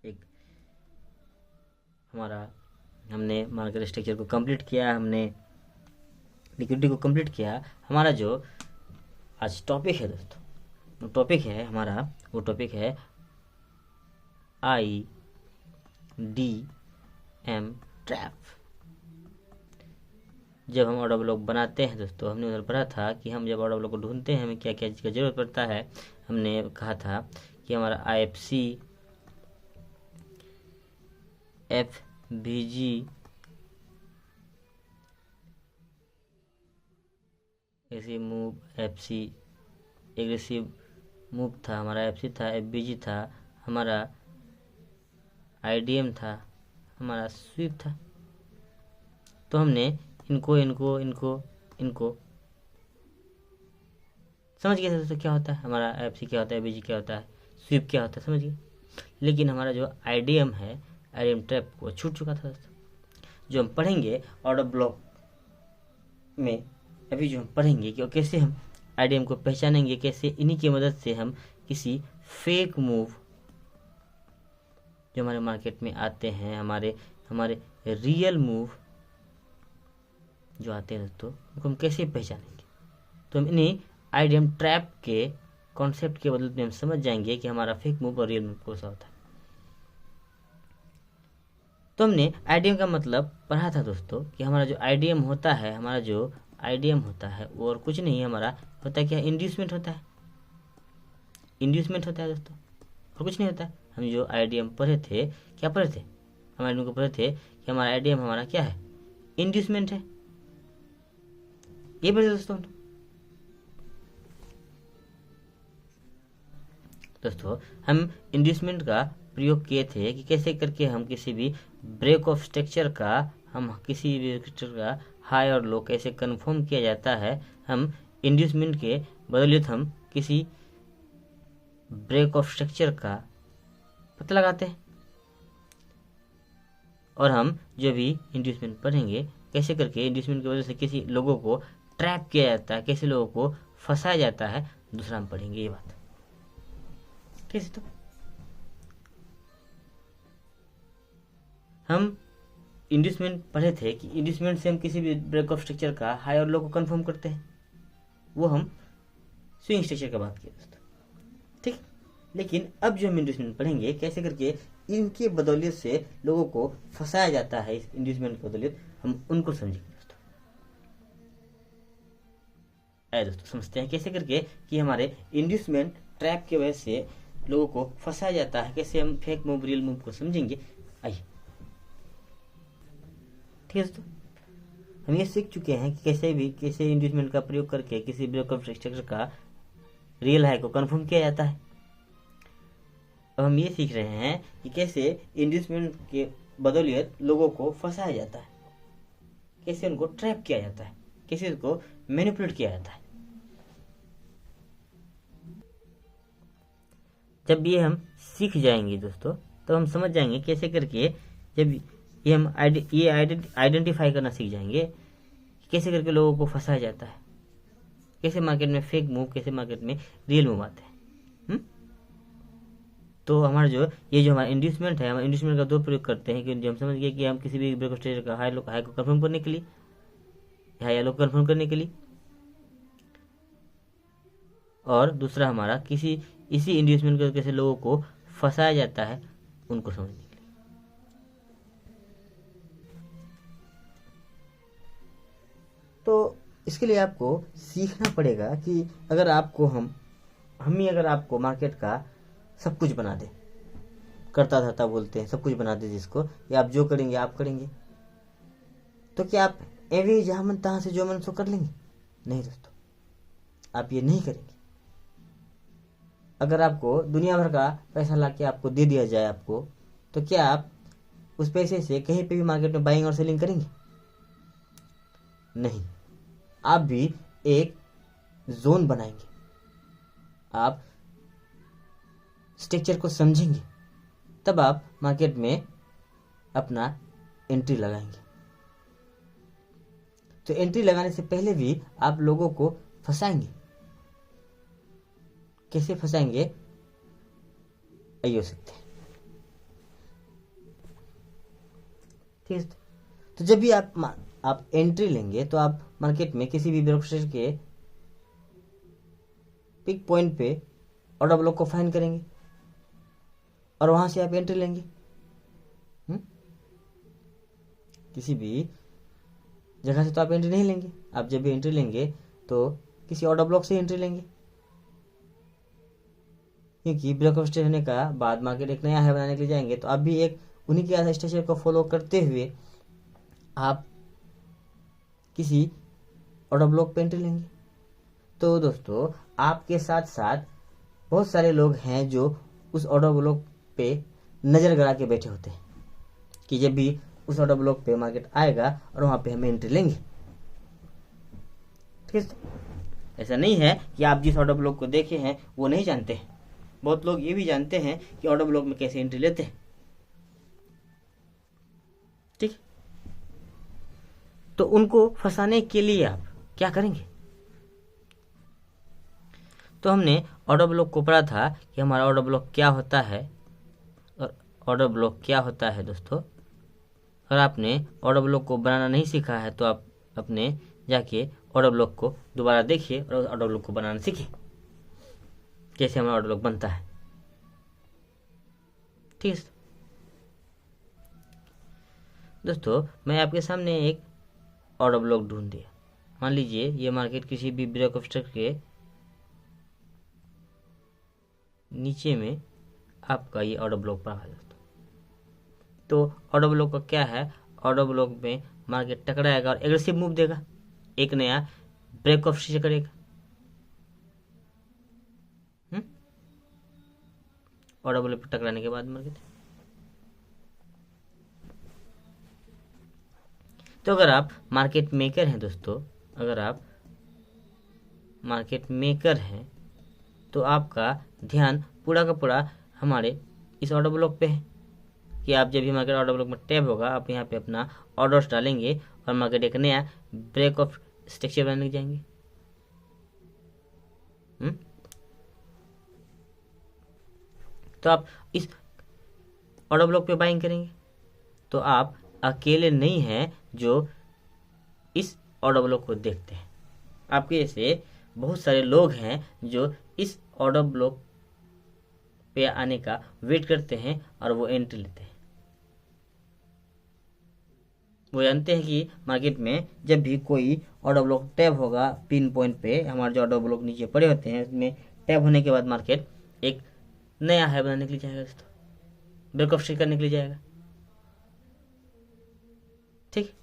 एक हमारा हमने मार्केट स्ट्रक्चर को कंप्लीट किया, हमने लिक्विडिटी को कंप्लीट किया। हमारा जो आज टॉपिक है दोस्तों, वो टॉपिक है हमारा, वो टॉपिक है IDM ट्रैप। जब हम ऑर्डर ब्लॉक बनाते हैं दोस्तों, हमने उधर पढ़ा था कि हम जब ऑर्डर ब्लॉक को ढूंढते हैं हमें क्या क्या चीज़ का जरूरत पड़ता है। हमने कहा था कि हमारा IFC, FVG, ऐसे मूव, FC एग्रेसिव मूव था, हमारा FC था, FVG था, हमारा IDM था, हमारा स्वीप था। तो हमने इनको इनको इनको इनको समझ गए दोस्तों क्या होता है, हमारा IFC क्या होता है, FVG क्या होता है, स्वीप क्या होता है, समझ गए। लेकिन हमारा जो IDM है, IDM ट्रैप को छूट चुका था दोस्तों। जो हम पढ़ेंगे ऑर्डर ब्लॉक में, अभी जो हम पढ़ेंगे कि कैसे हम IDM को पहचानेंगे, कैसे इन्हीं की मदद से हम किसी फेक मूव जो हमारे मार्केट में आते हैं, हमारे रियल मूव जो आते हैं दोस्तों, उनको हम कैसे पहचानेंगे। तो हम इन्हीं IDM ट्रैप के कॉन्सेप्ट के बदले में हम समझ जाएंगे कि हमारा फेक मूव और रियल मूव कौन सा होता है। तो हमने IDM का मतलब पढ़ा था दोस्तों कि हमारा जो IDM होता है, हमारा जो IDM होता है वो और कुछ नहीं, हमारा होता है क्या, इंड्यूसमेंट होता है। इंड्यूसमेंट होता है दोस्तों, और कुछ नहीं होता है। हम जो IDM पढ़े थे, क्या पढ़े थे, हम IDM को पढ़े थे कि हमारा IDM हमारा क्या है, इंड्यूसमेंट है। ये पढ़े दोस्तों। दोस्तों हम इंड्यूसमेंट का प्रयोग किए थे कि कैसे करके हम किसी भी ब्रेक ऑफ स्ट्रक्चर का, हम किसी भी स्ट्रक्चर का हाई और लो कैसे कंफर्म किया जाता है। हम इंड्यूसमेंट के बदौलत हम किसी ब्रेक ऑफ स्ट्रक्चर का पता लगाते हैं। और हम जो भी इंड्यूसमेंट पढ़ेंगे, कैसे करके इंड्यूसमेंट की वजह से किसी लोगों को ट्रैप किया जाता है, कैसे लोगों को फंसाया जाता है, दूसरा हम पढ़ेंगे ये बात। ठीक है तो हम इंड्यूसमेंट पढ़े थे कि इंड्यूसमेंट से हम किसी भी ब्रेक ऑफ स्ट्रक्चर का हाई और लो को कंफर्म करते हैं। वो हम स्विंग स्ट्रक्चर का बात किया दोस्तों, ठीक। लेकिन अब जो हम इंड्यूसमेंट पढ़ेंगे, कैसे करके इनके बदौलत से लोगों को फंसाया जाता है, इस इंड्यूसमेंट के बदौलत हम उनको समझेंगे दोस्तों। आइए दोस्तों समझते हैं कैसे करके कि हमारे इंड्यूसमेंट ट्रैप की वजह से लोगों को फंसाया जाता है, कैसे हम फेक मूव रियल मूव को समझेंगे। आइए, ठीक है दोस्तों, हम ये सीख चुके हैं कि कैसे इंड्यूसमेंट का प्रयोग करके किसी ब्रेक ऑफ स्ट्रक्चर का रियल हाई को कंफर्म किया जाता है। अब हम ये सीख रहे हैं कि कैसे इंड्यूसमेंट के बदौलत लोगों को फंसाया जाता है, कैसे उनको ट्रैप किया जाता है, कैसे उनको मैनिपुलेट किया जाता है। जब ये हम सीख जाएंगे दोस्तों, तो हम समझ जाएंगे कैसे करके, जब ये हम आइडेंटिफाई करना सीख जाएंगे, कैसे करके लोगों को फंसाया जाता है, कैसे मार्केट में फेक मूव, कैसे मार्केट में रियल मूव आते हैं। तो हमारा ये जो हमारा इंड्यूसमेंट है, हम इंड्यूसमेंट का दो प्रयोग करते हैं कि हम समझ गए कि हम किसी भी ब्रेक ऑफ स्ट्रक्चर का हाई को कंफर्म करने के लिए, हाई या लो कंफर्म करने के लिए, और दूसरा हमारा इसी इंड्यूसमेंट को कैसे लोगों को फंसाया जाता है उनको समझने के लिए। तो इसके लिए आपको सीखना पड़ेगा कि अगर आपको हम ही अगर आपको मार्केट का सब कुछ बना दे, करता धरता बोलते हैं, सब कुछ बना दे जिसको, या आप जो करेंगे आप करेंगे, तो क्या आप एवं जहां मन तहां से जो मन सो कर लेंगे? नहीं दोस्तों, आप ये नहीं करेंगे। अगर आपको दुनिया भर का पैसा लाके आपको दे दिया जाए आपको, तो क्या आप उस पैसे से कहीं पे भी मार्केट में बाइंग और सेलिंग करेंगे? नहीं। आप भी एक जोन बनाएंगे, आप स्ट्रक्चर को समझेंगे, तब आप मार्केट में अपना एंट्री लगाएंगे। तो एंट्री लगाने से पहले भी आप लोगों को फंसाएंगे। कैसे फंसाएंगे, आइए हो सकते हैं। ठीक है। तो जब भी आप एंट्री लेंगे तो आप मार्केट में किसी भी ब्रोकरेज के पिक पॉइंट पे ऑर्डर ब्लॉक को फाइंड करेंगे और वहां से आप एंट्री लेंगे। किसी भी जगह से तो आप एंट्री नहीं लेंगे। आप जब भी एंट्री लेंगे तो किसी ऑर्डर ब्लॉक से एंट्री लेंगे, क्योंकि ब्रेक ऑफ स्टेज होने का बाद मार्केट एक नया हाई बनाने के लिए जाएंगे तो आप भी एक उन्हीं के स्ट्रक्चर को फॉलो करते हुए आप किसी ऑर्डर ब्लॉक पे एंट्री लेंगे। तो दोस्तों आपके साथ साथ बहुत सारे लोग हैं जो उस ऑर्डर ब्लॉक पे नजर गड़ा के बैठे होते हैं कि जब भी उस ऑर्डर ब्लॉक पे मार्केट आएगा और वहां पे हम एंट्री लेंगे। ठीक है। ऐसा नहीं है कि आप जिस ऑर्डर ब्लॉक को देखे हैं वो नहीं जानते हैं। बहुत लोग ये भी जानते हैं कि ऑर्डर ब्लॉक में कैसे एंट्री लेते हैं। ठीक। तो उनको फंसाने के लिए आप क्या करेंगे? तो हमने ऑर्डर ब्लॉक को पढ़ा था कि हमारा ऑर्डर ब्लॉक क्या होता है और ऑर्डर ब्लॉक क्या होता है दोस्तों। अगर आपने ऑर्डर ब्लॉक को बनाना नहीं सीखा है तो आप अपने जाके ऑर्डर ब्लॉक को दोबारा देखिए और ऑर्डर ब्लॉक को बनाना सीखिए, कैसे हमारा ऑर्डर ब्लॉक बनता है। ठीक है दोस्तों, मैं आपके सामने एक ऑर्डर ब्लॉक ढूंढ दिया। मान लीजिए ये मार्केट किसी भी ब्रेक ऑफ स्ट्रक्चर के नीचे में आपका ये ऑर्डर ब्लॉक पड़ा है दोस्तों। तो ऑर्डर ब्लॉक का क्या है, ऑर्डर ब्लॉक में मार्केट टकराएगा और एग्रेसिव मूव देगा, एक नया ब्रेक ऑफ स्ट्रक्चर करेगा। ऑर्डर ब्लॉक पर टकराने के बाद मार्केट, तो अगर आप मार्केट मेकर हैं दोस्तों, अगर आप मार्केट मेकर हैं तो आपका ध्यान पूरा का पूरा हमारे इस ऑर्डर ब्लॉक पे है कि आप जब भी मार्केट ऑर्डर ब्लॉक में टैप होगा आप यहाँ पे अपना ऑर्डर्स डालेंगे और मार्केट एक नया ब्रेक ऑफ स्ट्रक्चर बनाने लग जाएंगे। तो आप इस ऑर्डर ब्लॉक पे बाइंग करेंगे। तो आप अकेले नहीं हैं जो इस ऑर्डर ब्लॉक को देखते हैं, आपके जैसे बहुत सारे लोग हैं जो इस ऑर्डर ब्लॉक पे आने का वेट करते हैं और वो एंट्री लेते हैं। वो जानते हैं कि मार्केट में जब भी कोई ऑर्डर ब्लॉक टैप होगा पिन पॉइंट पे, हमारे जो ऑर्डर ब्लॉक नीचे पड़े होते हैं उसमें टैप होने के बाद मार्केट एक नया हाई बनाने के लिए जाएगा दोस्तों, ब्रेक ऑफ स्ट्रक्चर करने के लिए जाएगा। ठीक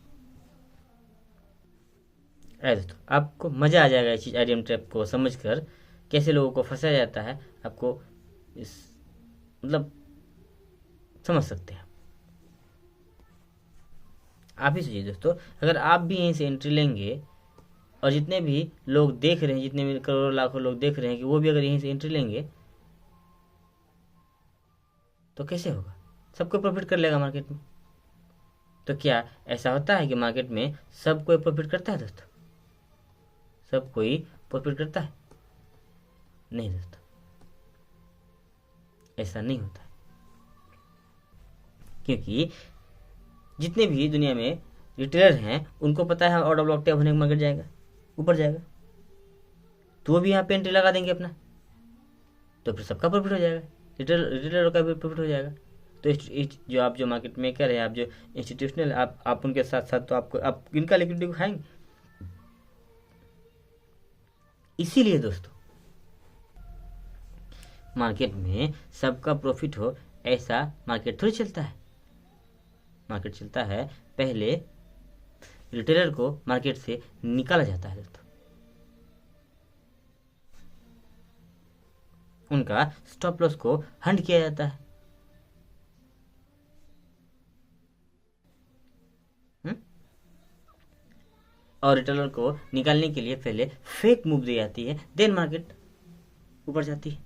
है दोस्तों, आपको मजा आ जाएगा इस चीज आईडीएम ट्रैप को समझकर, कैसे लोगों को फंसाया जाता है। आपको इस मतलब समझ सकते हैं आप ही सोचिए दोस्तों, अगर आप भी यहीं से एंट्री लेंगे और जितने भी लोग देख रहे हैं, जितने भी करोड़ों लाखों लोग देख रहे हैं कि वो भी अगर यहीं से एंट्री लेंगे तो कैसे होगा? सबको प्रॉफिट कर लेगा मार्केट में। तो क्या ऐसा होता है कि मार्केट में सब कोई प्रॉफिट करता है दोस्तों? सब कोई प्रॉफिट करता है? नहीं दोस्तों, ऐसा नहीं होता है। क्योंकि जितने भी दुनिया में रिटेलर हैं उनको पता है ऑर्डर ब्लॉक टैप होने का मार्केट जाएगा, ऊपर जाएगा, तो वो भी यहाँ पे एंट्री लगा देंगे अपना, तो फिर सबका प्रॉफिट हो जाएगा, रिटेलर का भी प्रॉफिट हो जाएगा। तो जो आप जो मार्केट मेकर है, आप जो इंस्टीट्यूशनल, आप उनके साथ साथ तो आपको आप किनका लिक्विडिटी को खाएंगे। इसीलिए दोस्तों मार्केट में सबका प्रॉफिट हो ऐसा मार्केट थोड़ी चलता है। मार्केट चलता है पहले रिटेलर को मार्केट से निकाला जाता है दोस्तों, उनका स्टॉप लॉस को हंट किया जाता है। और रिटेलर को निकालने के लिए पहले फेक मूव दी जाती है, देन मार्केट ऊपर जाती है,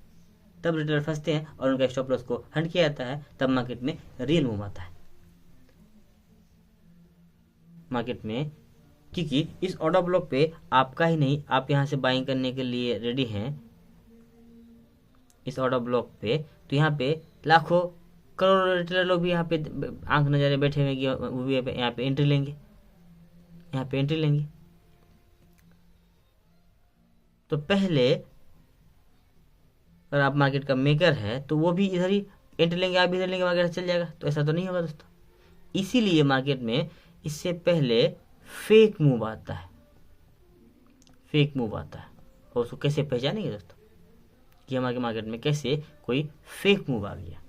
तब रिटेलर फंसते हैं और उनका स्टॉप लॉस को हंट किया जाता है, तब मार्केट में रियल मूव आता है। मार्केट में क्योंकि इस ऑर्डर ब्लॉक पे आपका ही नहीं, आप यहां से बाइंग करने के लिए रेडी हैं इस ऑर्डर ब्लॉक पे, तो यहाँ पे लाखों करोड़ों रिटेलर लोग भी यहाँ पे आंख नज़ारे बैठे हुए कि वो भी यहाँ पे एंट्री लेंगे, यहाँ पे एंट्री लेंगे। तो पहले अगर आप मार्केट का मेकर है तो वो भी इधर ही एंट्री लेंगे, आप इधर लेंगे, मार्केट चल जाएगा। तो ऐसा तो नहीं होगा दोस्तों। इसीलिए मार्केट में इससे पहले फेक मूव आता है, फेक मूव आता है। और उसको कैसे पहचानेंगे दोस्तों कि हमारे मार्केट में कैसे कोई फेक मूव आ गया।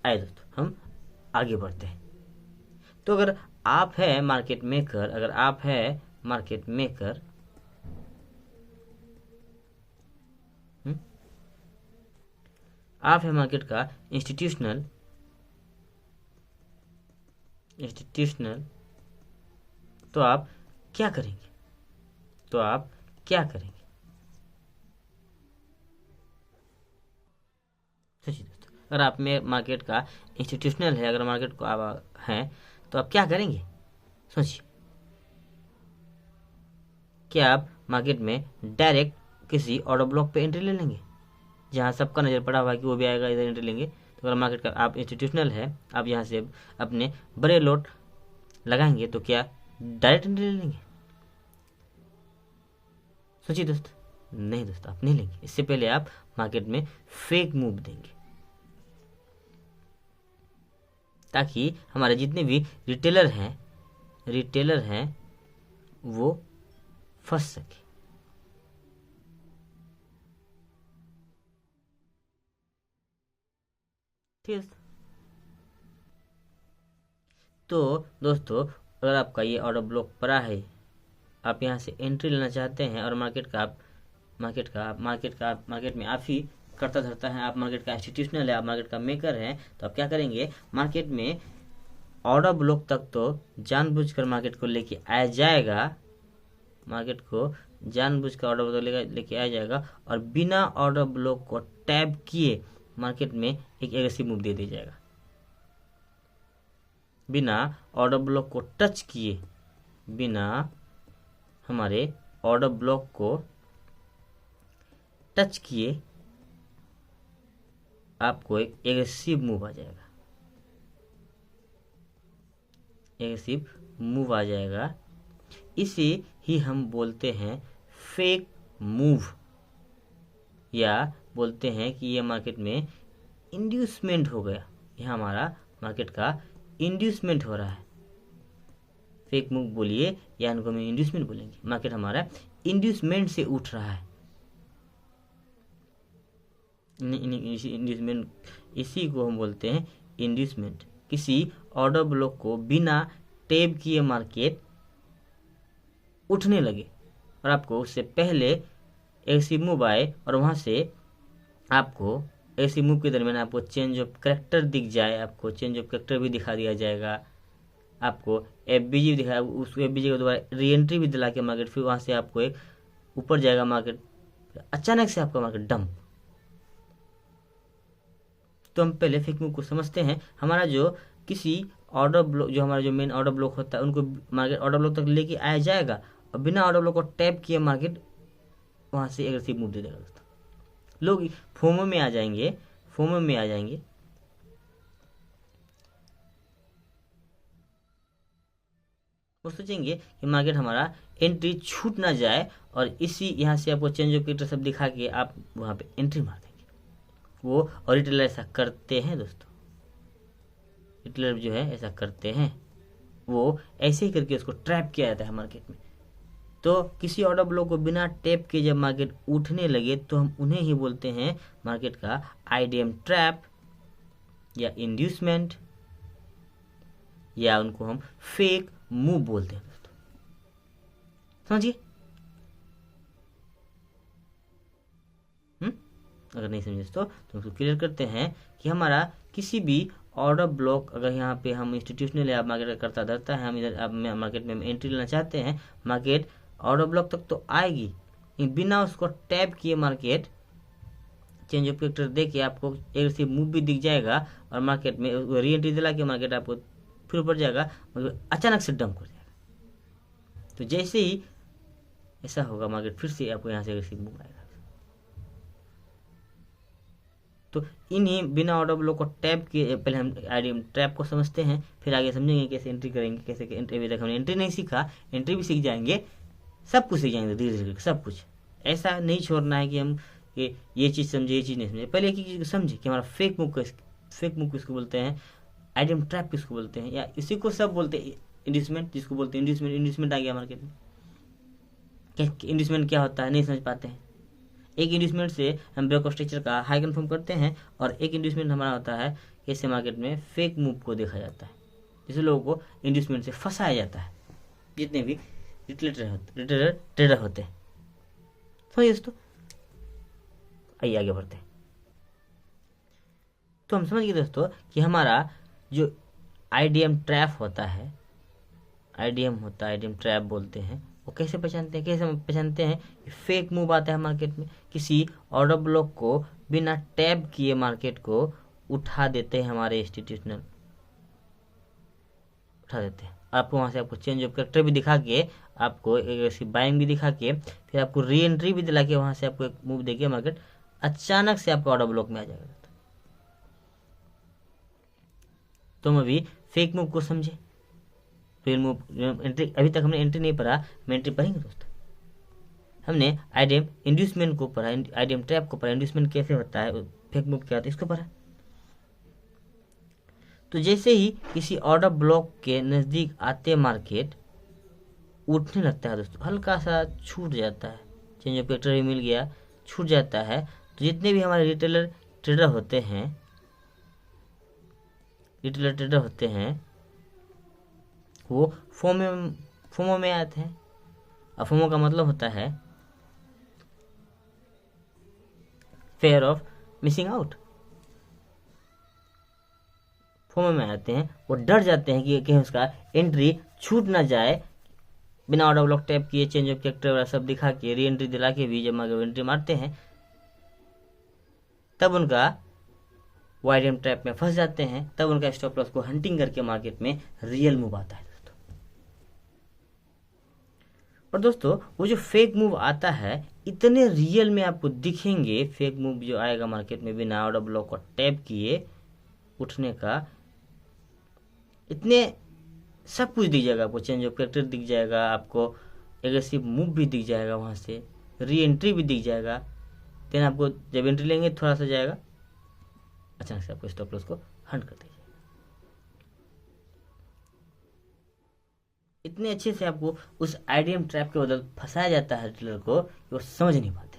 आइए दोस्तों हम आगे बढ़ते हैं। तो अगर आप है मार्केट मेकर, अगर आप है मार्केट मेकर, आप है मार्केट का इंस्टीट्यूशनल, तो आप क्या करेंगे? तो आप क्या करेंगे? सोचिए दोस्तों, अगर आप में मार्केट का इंस्टीट्यूशनल है, अगर मार्केट को आप हैं तो आप क्या करेंगे? सोचिए, क्या आप मार्केट में डायरेक्ट किसी ऑर्डर ब्लॉक पे एंट्री ले लेंगे जहां सबका नज़र पड़ा हुआ है कि वो भी आएगा, इधर एंट्री लेंगे? तो अगर मार्केट का आप इंस्टीट्यूशनल है, आप यहाँ से अपने बड़े लोट लगाएंगे तो क्या डायरेक्ट एंट्री ले लेंगे? सोचिए दोस्तों, नहीं दोस्तों, आप नहीं लेंगे। इससे पहले आप मार्केट में फेक मूव देंगे ताकि हमारे जितने भी रिटेलर हैं वो फंस सके। ठीक है। तो दोस्तों, अगर आपका ये ऑर्डर ब्लॉक पड़ा है, आप यहाँ से एंट्री लेना चाहते हैं और मार्केट में आप ही करता धरता है, आप मार्केट का इंस्टीट्यूशनल है, आप मार्केट का मेकर हैं, तो आप क्या करेंगे? मार्केट में ऑर्डर ब्लॉक तक तो जानबूझकर मार्केट को लेके आया जाएगा, मार्केट को जानबूझकर ऑर्डर ब्लॉक लेके आया जाएगा और बिना ऑर्डर ब्लॉक को टैप किए मार्केट में एक एग्रेसिव मूव दे दिया जाएगा। बिना ऑर्डर ब्लॉक को टच किए, बिना हमारे ऑर्डर ब्लॉक को टच किए आपको एक एग्रेसिव मूव आ जाएगा, एग्रेसिव मूव आ जाएगा। इसे ही हम बोलते हैं फेक मूव, या बोलते हैं कि ये मार्केट में इंड्यूसमेंट हो गया। यह हमारा मार्केट का इंड्यूसमेंट हो रहा है। फेक मूव बोलिए या इनको हम इंड्यूसमेंट बोलेंगे। मार्केट हमारा इंड्यूसमेंट से उठ रहा है। इंड्यूसमेंट, इसी को हम बोलते हैं इंड्यूसमेंट। किसी ऑर्डर ब्लॉक को बिना टैप किए मार्केट उठने लगे और आपको उससे पहले ऐसी मूव आए और वहां से आपको ऐसी मूव के दरमियान आपको चेंज ऑफ कैरेक्टर दिख जाए, आपको चेंज ऑफ कैरेक्टर भी दिखा दिया जाएगा, आपको एफबीजी दिखा, उस एफबीजी को दोबारा री एंट्री भी दिला के मार्केट, फिर वहां से आपको एक ऊपर जाएगा मार्केट, अचानक से आपका मार्केट डंप। तो हम पहले फेक मूव को समझते हैं। हमारा जो किसी ऑर्डर ब्लॉक, जो हमारा जो मेन ऑर्डर ब्लॉक होता है, उनको मार्केट ऑर्डर ब्लॉक तक लेके आया जाएगा और बिना ऑर्डर ब्लॉक को टैप किए मार्केट वहां से एग्रेसिव मूव दे देगा दोस्तों। लोग फोमो में आ जाएंगे, वो सोचेंगे कि मार्केट हमारा एंट्री छूट ना जाए और इसी यहाँ से आपको चेंज ऑफ कैरेक्टर सब दिखा के आप वहां पे एंट्री मार देंगे। वो और रिटेलर ऐसा करते हैं दोस्तों, रिटेलर जो है ऐसा करते हैं, वो ऐसे ही करके उसको ट्रैप किया जाता है मार्केट में। तो किसी ऑर्डर ब्लॉक को बिना टैप के जब मार्केट उठने लगे तो हम उन्हें ही बोलते हैं मार्केट का आईडीएम ट्रैप या इंड्यूसमेंट, या उनको हम फेक मूव बोलते हैं दोस्तों। समझिए। अगर नहीं समझे तो उसको क्लियर करते हैं कि हमारा किसी भी ऑर्डर ब्लॉक, अगर यहाँ पे हम इंस्टीट्यूशनल या मार्केट करता धरता है, हम इधर मार्केट में एंट्री लेना चाहते हैं, मार्केट ऑर्डर ब्लॉक तक तो आएगी, बिना उसको टैप किए मार्केट चेंज ऑफ कैरेक्टर दे के आपको एग्रेसिव मूव भी दिख जाएगा और मार्केट में री एंट्री दिला के मार्केट आपको फिर ऊपर जाएगा, अचानक से डंप कर जाएगा। तो जैसे ही ऐसा होगा मार्केट फिर से आपको यहाँ से एग्रेसिव मूव आएगा। तो इन्हीं बिना ऑर्डर ब्लॉक को टैप किए पहले हम आईडीएम ट्रैप को समझते हैं, फिर आगे समझेंगे कैसे एंट्री करेंगे, कैसे एंट्री। अभी तक हमने एंट्री नहीं सीखा, एंट्री भी सीख जाएंगे, सब कुछ सीख जाएंगे धीरे धीरे सब कुछ। ऐसा नहीं छोड़ना है कि हम ये चीज़ समझे ये चीज़ नहीं समझे। पहले एक चीज़ को समझे कि हमारा फेक मूव किसको बोलते हैं, आईडीएम ट्रैप किसको बोलते हैं, या इसी को सब बोलते हैं इंड्यूसमेंट, जिसको बोलते हैं इंड्यूसमेंट आ गया मार्केट में। इंड्यूसमेंट क्या होता है नहीं समझ पाते हैं। एक इंड्यूसमेंट से हम ब्रेक ऑफ स्ट्रक्चर का हाई कन्फर्म करते हैं, और एक इंड्यूसमेंट हमारा होता है कैसे मार्केट में फेक मूव को देखा जाता है, जिसे लोगों को इंड्यूसमेंट से फंसाया जाता है, जितने भी रिटेलर ट्रेडर होते हैं। समझिए दोस्तों, आइए आगे बढ़ते हैं। तो हम समझ गए दोस्तों कि हमारा जो आईडीएम ट्रैप होता है, आईडीएम ट्रैप बोलते हैं, वो कैसे पहचानते हैं, कैसे पहचानते हैं? फेक मूव आता है मार्केट में, किसी ऑर्डर ब्लॉक को बिना टैप किए मार्केट को उठा देते हैं हमारे इंस्टीट्यूशनल, उठा देते हैं। आपको वहाँ से आपको चेंज ऑफ कैरेक्टर भी दिखा के, आपको एक बाइंग भी दिखा के, फिर आपको री एंट्री भी दिला के वहाँ से आपको एक मूव देके मार्केट अचानक से आपको ऑर्डर ब्लॉक में आ जाएगा। तो हम अभी फेक मूव को समझे, फिर मूव एंट्री, अभी तक हमने एंट्री नहीं पढ़ा, हम एंट्री पढ़ेंगे दोस्तों। हमने आईडीएम इंड्यूसमेंट को पढ़ा, आईडीएम ट्रैप को पढ़ा, इंड्यूसमेंट कैसे होता है, फेक मूव क्या होता है, इसको पढ़ा। तो जैसे ही किसी ऑर्डर ब्लॉक के नज़दीक आते मार्केट उठने लगता है दोस्तों, हल्का सा छूट जाता है, चेंज ऑफ कैरेक्टर भी मिल गया, छूट जाता है, तो जितने भी हमारे रिटेलर ट्रेडर होते हैं वो फोमो में आते हैं। अब फोमो का मतलब होता है fair of missing out. FOMO में आते हैं, वो डर जाते हैं कि कहीं उसका एंट्री छूट ना जाए, बिना ऑर्डर ब्लॉक टैप किए, चेंज ऑफ कैरेक्टर वगैरह सब दिखा के, री एंट्री दिला के भी जब एंट्री मारते हैं तब उनका आईडीएम ट्रैप में फंस जाते हैं, तब उनका स्टॉप लॉस को हंटिंग करके मार्केट में रियल मूव आता है दोस्तों। और दोस्तों वो जो फेक मूव आता है, इतने रियल में आपको दिखेंगे फेक मूव जो आएगा मार्केट में बिना ऑर्डर ब्लॉक को टैप किए उठने का, इतने सब कुछ दिख जाएगा आपको, चेंज ऑफ कैरेक्टर दिख जाएगा, आपको एग्रेसिव मूव भी दिख जाएगा, वहां से री एंट्री भी दिख जाएगा। देन आपको जब एंट्री लेंगे थोड़ा सा जाएगा, अचानक से आपको स्टॉप लॉस को हंट कर दीजिए। इतने अच्छे से आपको उस आईडीएम ट्रैप के बदल फंसाया जाता है रिटेलर को कि वो समझ नहीं पाते।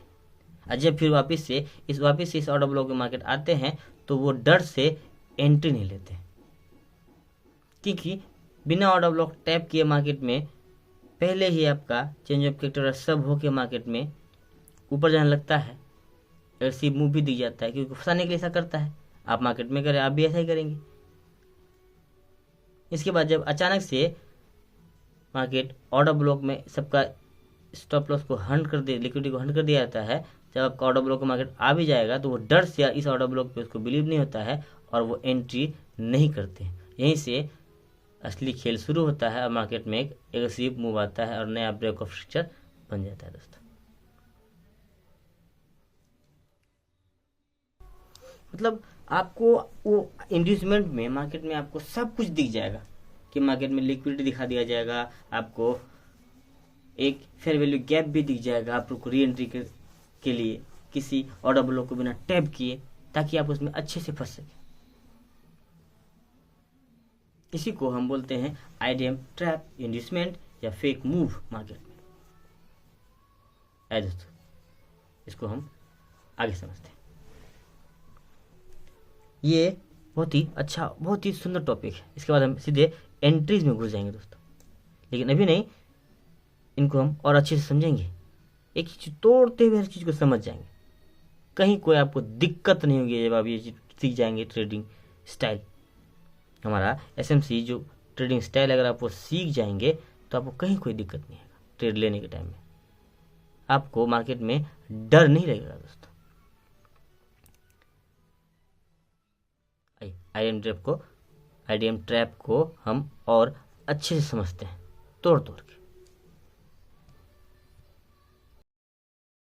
और जब फिर वापस से इस ऑर्डर ब्लॉक के मार्केट आते हैं तो वो डर से एंट्री नहीं लेते, क्योंकि बिना ऑर्डर ब्लॉक टैप किए मार्केट में पहले ही आपका चेंज ऑफ कैरेक्टर सब होके मार्केट में ऊपर जाने लगता है, ऐसी मूव भी दी जाता है, क्योंकि फंसाने के लिए ऐसा करता है। आप मार्केट में करें, आप भी ऐसा ही करेंगे। इसके बाद जब अचानक से मार्केट ऑर्डर ब्लॉक में सबका स्टॉप लॉस को हंट कर दे, लिक्विडिटी को हंट कर दिया जाता है, जब आपका ऑर्डर ब्लॉक मार्केट आ भी जाएगा तो वो डर से इस ऑर्डर ब्लॉक पे उसको बिलीव नहीं होता है और वो एंट्री नहीं करते। यहीं से असली खेल शुरू होता है और मार्केट में एक एग्रेसिव मूव आता है और नया ब्रेक ऑफ स्ट्रक्चर बन जाता है दोस्तों। मतलब आपको वो इंड्यूसमेंट में मार्केट में आपको सब कुछ दिख जाएगा कि मार्केट में लिक्विडिटी दिखा दिया जाएगा, आपको एक फेयर वैल्यू गैप भी दिख जाएगा आपको री एंट्री के लिए किसी ऑर्डर ब्लॉक को बिना टैप किए, ताकि आप उसमें अच्छे से फंस सके। इसी को हम बोलते हैं आईडीएम ट्रैप, इंड्यूसमेंट या फेक मूव मार्केट में। दोस्तों इसको हम आगे समझते हैं। ये बहुत ही अच्छा, बहुत ही सुंदर टॉपिक है। इसके बाद हम सीधे एंट्रीज में घुस जाएंगे दोस्तों, लेकिन अभी नहीं, इनको हम और अच्छे से समझेंगे, एक चीज तोड़ते हुए हर चीज को समझ जाएंगे, कहीं कोई आपको दिक्कत नहीं होगी जब आप ये चीज सीख जाएंगे। ट्रेडिंग स्टाइल, हमारा एसएमसी जो ट्रेडिंग स्टाइल अगर आप वो सीख जाएंगे तो आपको कहीं कोई दिक्कत नहीं आएगा। ट्रेड लेने के टाइम में आपको मार्केट में डर नहीं लगेगा दोस्तों। आईडीएम ट्रैप को हम और अच्छे से समझते हैं, तोड़ तोड़ के।